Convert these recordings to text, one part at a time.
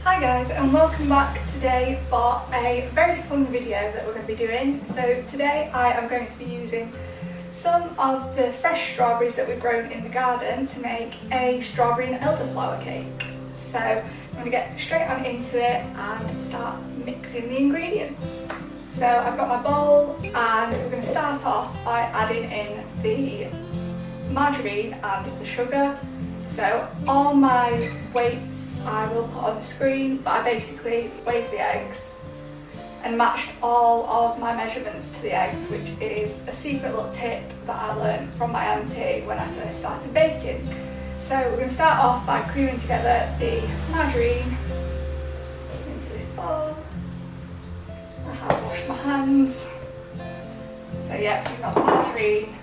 Hi guys, and welcome back today for a very fun video that we're going to be doing. So today I am going to be using some of the fresh strawberries that we've grown in the garden to make a strawberry and elderflower cake. So I'm going to get straight on into it and start mixing the ingredients. So I've got my bowl and we're going to start off by adding in the margarine and the sugar. So all my weights I will put on the screen, but I basically weighed the eggs and matched all of my measurements to the eggs, which is a secret little tip that I learned from my auntie when I first started baking. So we're going to start off by creaming together the margarine into this bowl. I have washed my hands. So yeah, you've got the margarine,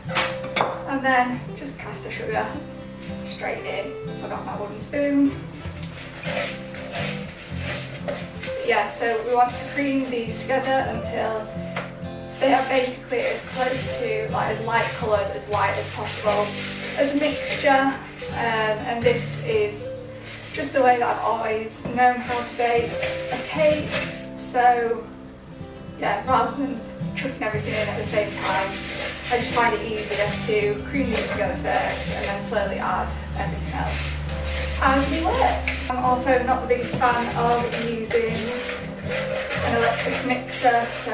and then just caster sugar straight in. I've got my wooden spoon. Yeah, so we want to cream these together until they are basically as close to, like, as light coloured, as white as possible as a mixture. And this is just the way that I've always known how to bake a cake. So yeah, rather than chucking everything in at the same time, I just find it easier to cream these together first and then slowly add everything else as we work. I'm also not the biggest fan of using an electric mixer, so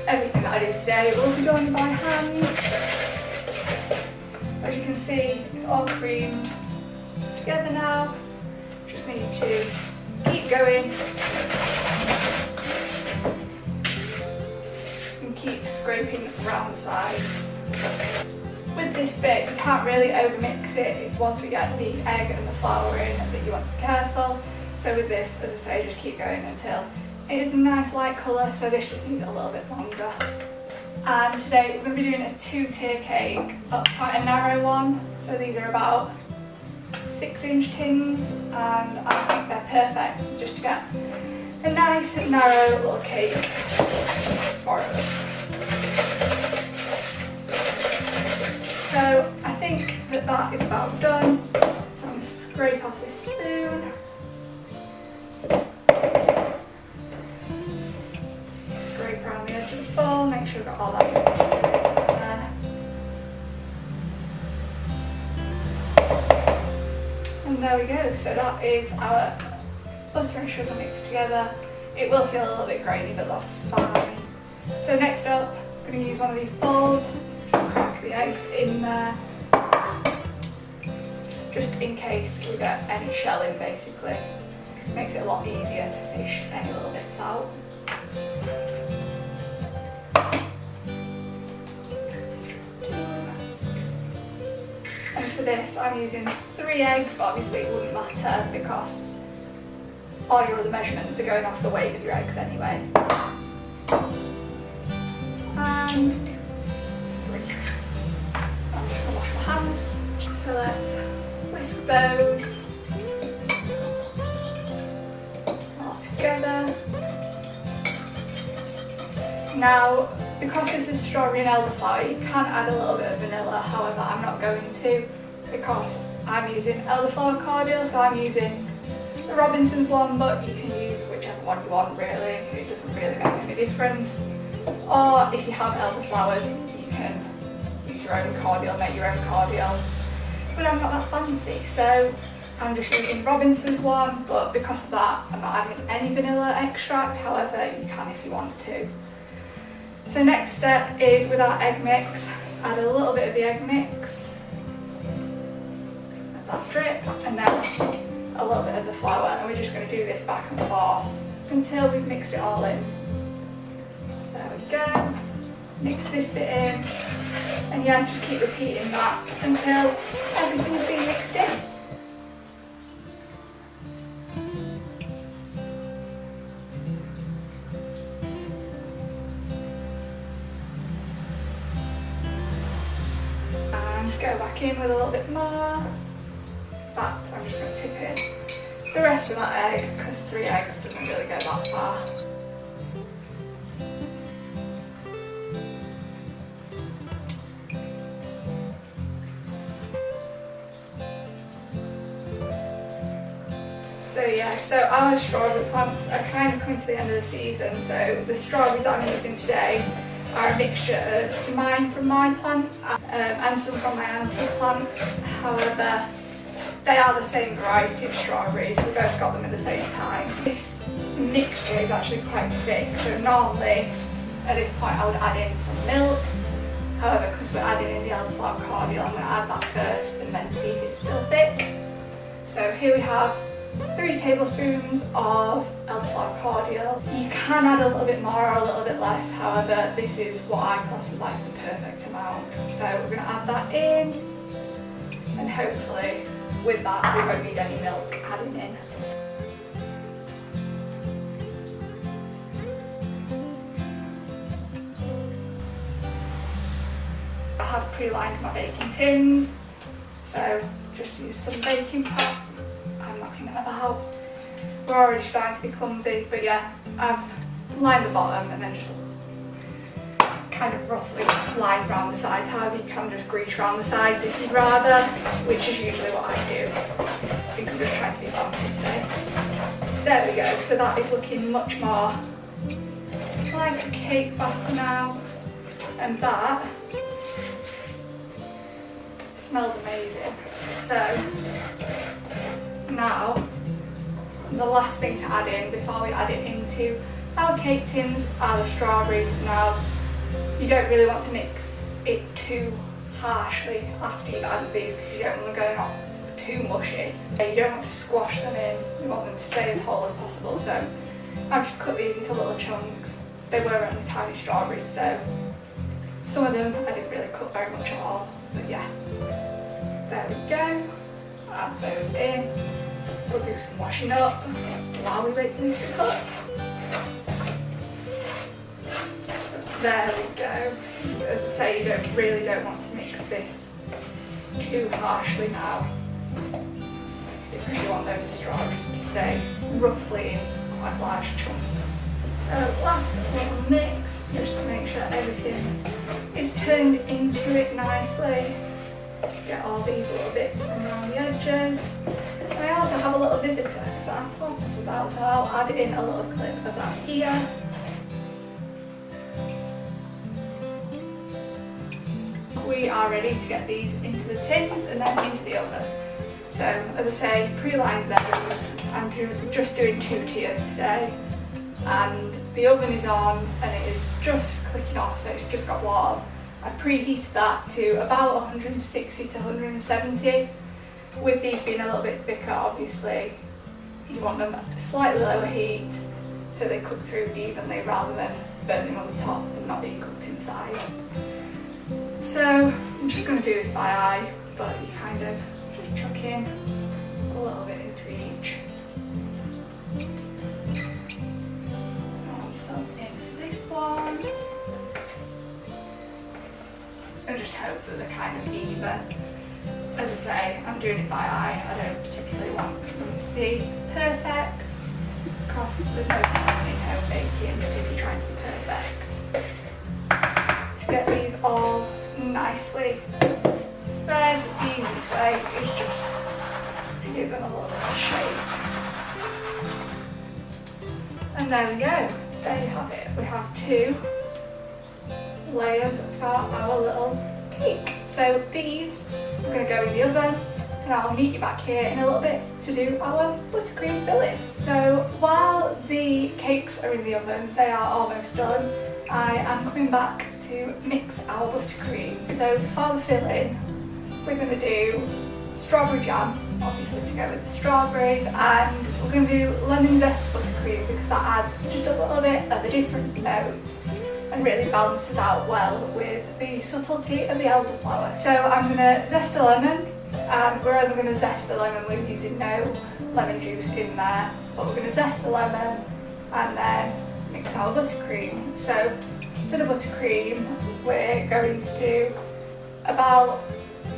everything that I do today will be done by hand. As you can see, it's all creamed together now. Just need to keep going and keep scraping around the sides. With this bit, you can't really overmix it. It's once we get the egg and the flour in that you want to be careful. So with this, as I say, just keep going until it is a nice light colour, so this just needs a little bit longer. And today we're going to be doing a 2-tier cake, but quite a narrow one. So these are about 6-inch tins, and I think they're perfect just to get a nice narrow little cake for us. So I think that is about done. So I'm going to scrape off this spoon. Scrape around the edge of the bowl, make sure we've got all that good there. And there we go. So that is our butter and sugar mixed together. It will feel a little bit grainy, but that's fine. So next up, I'm going to use one of these bowls. Crack the eggs in there, just in case we get any shelling basically. Makes it a lot easier to fish any little bits out. And for this I'm using 3 eggs, but obviously it wouldn't matter because all your other measurements are going off the weight of your eggs anyway. And I'm just going to wash my hands, so let's whisk those all together. Now, because this is strawberry and elderflower, you can add a little bit of vanilla, however I'm not going to because I'm using elderflower cordial, so I'm using the Robinson's one, but you can use whichever one you want really, it doesn't really make any difference. Or if you have elderflowers, you can use your own cordial, make your own cordial. But I'm not that fancy, so I'm just using Robinson's one, but because of that, I'm not adding any vanilla extract, however, you can if you want to. So next step is with our egg mix, add a little bit of the egg mix, let that drip, and then a little bit of the flour, and we're just going to do this back and forth until we've mixed it all in. There we go, mix this bit in, and yeah, just keep repeating that until everything's been mixed in. And go back in with a little bit more, but I'm just going to tip in the rest of that egg because 3 eggs doesn't really go that far. So yeah, yeah, so our strawberry plants are kind of coming to the end of the season, so the strawberries that I'm using today are a mixture of mine from my plants and some from my auntie's plants. However, they are the same variety of strawberries, we both got them at the same time. This mixture is actually quite thick, so normally at this point I would add in some milk. However, because we're adding in the elderflower cordial, I'm going to add that first and then see if it's still thick. So here we have 3 tablespoons of elderflower cordial. You can add a little bit more or a little bit less, however this is what I class as like the perfect amount. So we're going to add that in, and hopefully with that we won't need any milk adding in. I have pre-lined my baking tins, so just use some baking powder. I'm knocking them about. We're already starting to be clumsy, but yeah, I've lined the bottom and then just kind of roughly line around the sides. However, you can just grease around the sides if you'd rather, which is usually what I do. I think I'm just trying to be fancy today. There we go, so that is looking much more like a cake batter now, and that smells amazing. So now the last thing to add in before we add it into our cake tins are the strawberries. Now you don't really want to mix it too harshly after you've added these because you don't want them going off too mushy. You don't want to squash them in, you want them to stay as whole as possible. So I've just cut these into little chunks. They were only tiny strawberries, so some of them I didn't really cut very much at all, but yeah. There we go, add those in. We'll do some washing up while we wait for these to cook. There we go. As I say, you really don't want to mix this too harshly now, because you want those strawberries to stay roughly in quite large chunks. So last little mix, just to make sure everything is turned into it nicely. Get all these little bits from around the edges. And I also have a little visitor because I thought this was out, so I'll add in a little clip of that here. We are ready to get these into the tins and then into the oven. So as I say, pre-lined those. I'm just doing 2 tiers today, and the oven is on and it is just clicking off, so it's just got warm. I preheated that to about 160 to 170. With these being a little bit thicker, obviously, you want them at a slightly lower heat so they cook through evenly rather than burning on the top and not being cooked inside. So I'm just going to do this by eye, but you kind of just chuck in a little bit into each. And some into this one. And just hope that they're kind of even. As I say, I'm doing it by eye. I don't particularly want them to be perfect, because there's no point in home baking if you're trying to be perfect. To get these all nicely spread, the easiest way is just to give them a little bit of shape. And there we go. There you have it. We have 2 layers for our little cake. So these are going to go in the oven, and I'll meet you back here in a little bit to do our buttercream filling. So while the cakes are in the oven, they are almost done, I am coming back to mix our buttercream. So for the filling, we're going to do strawberry jam, obviously to go with the strawberries, and we're going to do lemon zest buttercream because that adds just a little bit of a different note and really balances out well with the subtlety of the elderflower. So I'm going to zest a lemon, and we're only going to zest the lemon with using no lemon juice in there, but we're going to zest the lemon and then mix our buttercream. So for the buttercream, we're going to do about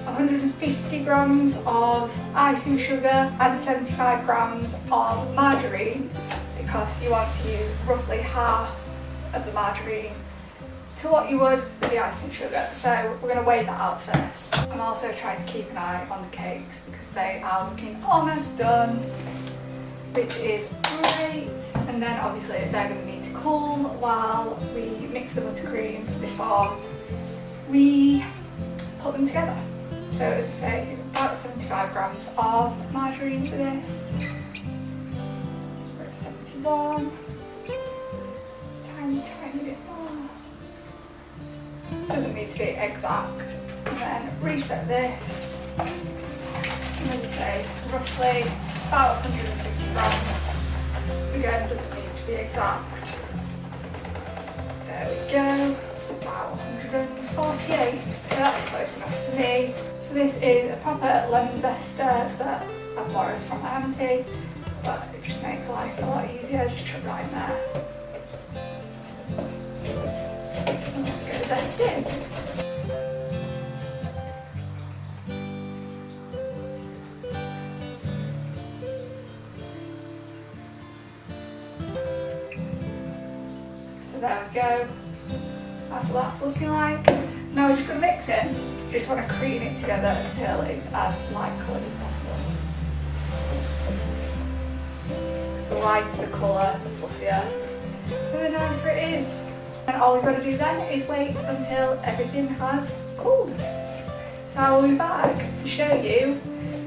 150 grams of icing sugar and 75 grams of margarine, because you want to use roughly half of the margarine to what you would with the icing sugar. So we're going to weigh that out first. I'm also trying to keep an eye on the cakes because they are looking almost done. which is great. And then obviously they're going to need to cool while we mix the buttercream before we put them together. So as I say, about 75 grams of margarine for this. We're at 71. Tiny bit more. Doesn't need to be exact. And then reset this. And as I say, roughly about 150 grams. Again, doesn't need to be exact. There we go. It's about 148, so that's close enough for me. So this is a proper lemon zester that I borrowed from my auntie, but it just makes life a lot easier. Just chuck that in there. And let's get the zest in. So there we go, that's what that's looking like. Now we're just going to mix it. You just want to cream it together until it's as light coloured as possible. So the lighter the colour, the fluffier, and the nicer it is. And all we've got to do then is wait until everything has cooled. So I will be back to show you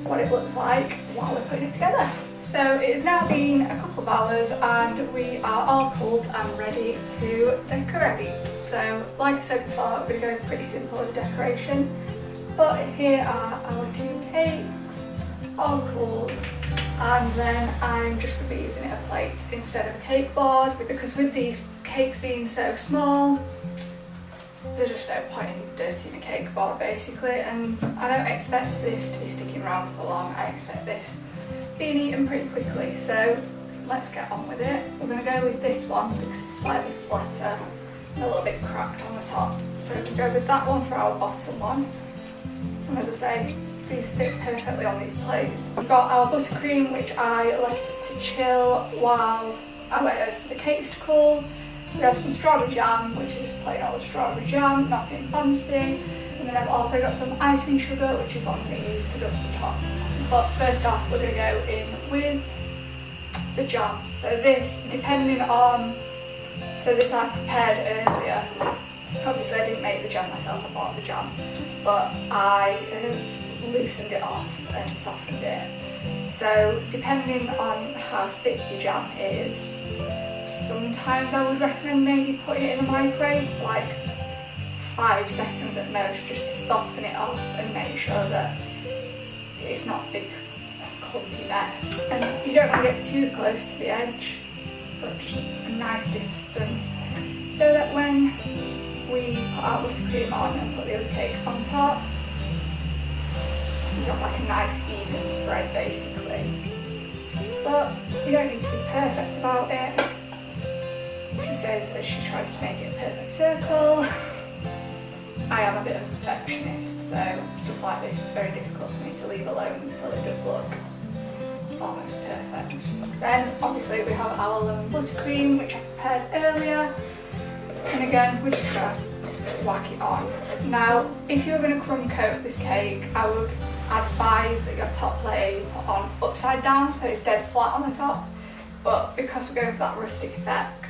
what it looks like while we're putting it together. So it has now been a couple of hours and we are all cooled and ready to decorate. So like I said before, I'm going to go pretty simple with the decoration. But here are our two cakes, all cooled. And then I'm just going to be using a plate instead of a cake board, because with these cakes being so small, there's just no point in dirtying a cake board basically. And I don't expect this to be sticking around for long. I expect this being eaten pretty quickly, so let's get on with it. We're going to go with this one because it's slightly flatter and a little bit cracked on the top. So we'll go with that one for our bottom one. And as I say, these fit perfectly on these plates. We've got our buttercream, which I left to chill while I waited for the cakes to cool. We have some strawberry jam, which is just plain old strawberry jam, nothing fancy. And then I've also got some icing sugar, which is what I'm going to use to dust the top. But first off, we're going to go in with the jam. So this, depending on, so this I prepared earlier. Obviously I didn't make the jam myself, I bought the jam. But I have loosened it off and softened it. So depending on how thick your jam is, sometimes I would recommend maybe putting it in the microwave for like 5 seconds at most, just to soften it off and make sure that it's not a big clumpy mess. And you don't want to get too close to the edge, but just a nice distance, so that when we put our buttercream on and put the other cake on top, you've got like a nice even spread basically. But you don't need to be perfect about it. She says as she tries to make it a perfect circle. I am a bit of a perfectionist, so stuff like this is very difficult for me to leave alone until it does look almost perfect. Then obviously we have our lemon buttercream, which I prepared earlier, and again we're just going to whack it on. Now if you're going to crumb coat this cake, I would advise that your top layer you put on upside down, so it's dead flat on the top, but because we're going for that rustic effect,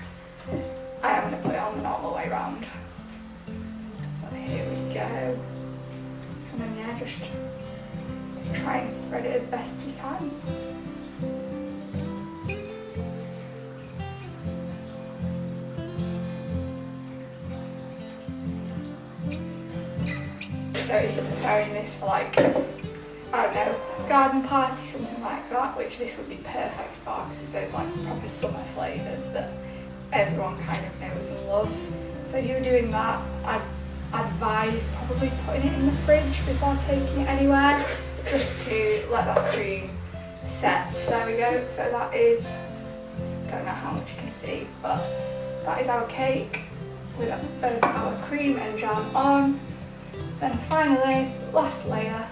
I am going to put it on the normal way round. Here we go. And then yeah, just try and spread it as best you can. So if you're preparing this for like, I don't know, garden party, something like that, which this would be perfect for because it's those like proper summer flavours that everyone kind of knows and loves. So if you're doing that, I'd advise probably putting it in the fridge before taking it anywhere, just to let that cream set. There we go. So that is, don't know how much you can see, but that is our cake with both our cream and jam on. Then finally, last layer,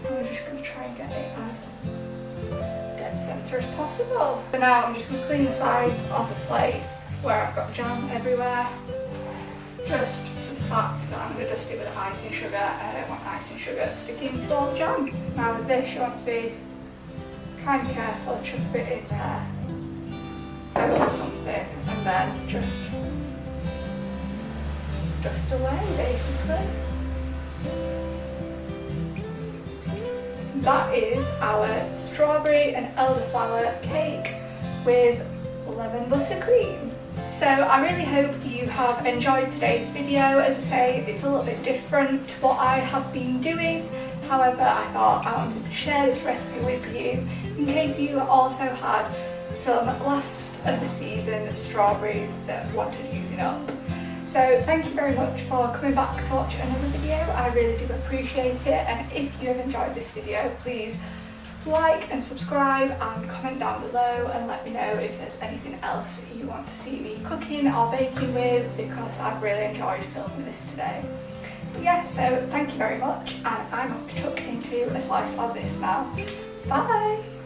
and we're just going to try and get it as dead centre as possible. So now I'm just going to clean the sides of the plate where I've got jam everywhere, just for the fact that I'm going to dust it with icing sugar, and I don't want icing sugar sticking to all the jam. Now with this, you want to be kind of careful, chuck a bit in there over something, and then just away basically. That is our strawberry and elderflower cake with lemon buttercream. So I really hope you have enjoyed today's video. As I say, it's a little bit different to what I have been doing. However, I thought I wanted to share this recipe with you in case you also had some last of the season strawberries that wanted using up. So thank you very much for coming back to watch another video. I really do appreciate it, and if you have enjoyed this video, please like and subscribe and comment down below and let me know if there's anything else you want to see me cooking or baking with, because I've really enjoyed filming this today. But yeah, so thank you very much, and I'm off to tuck into a slice of this now. Bye!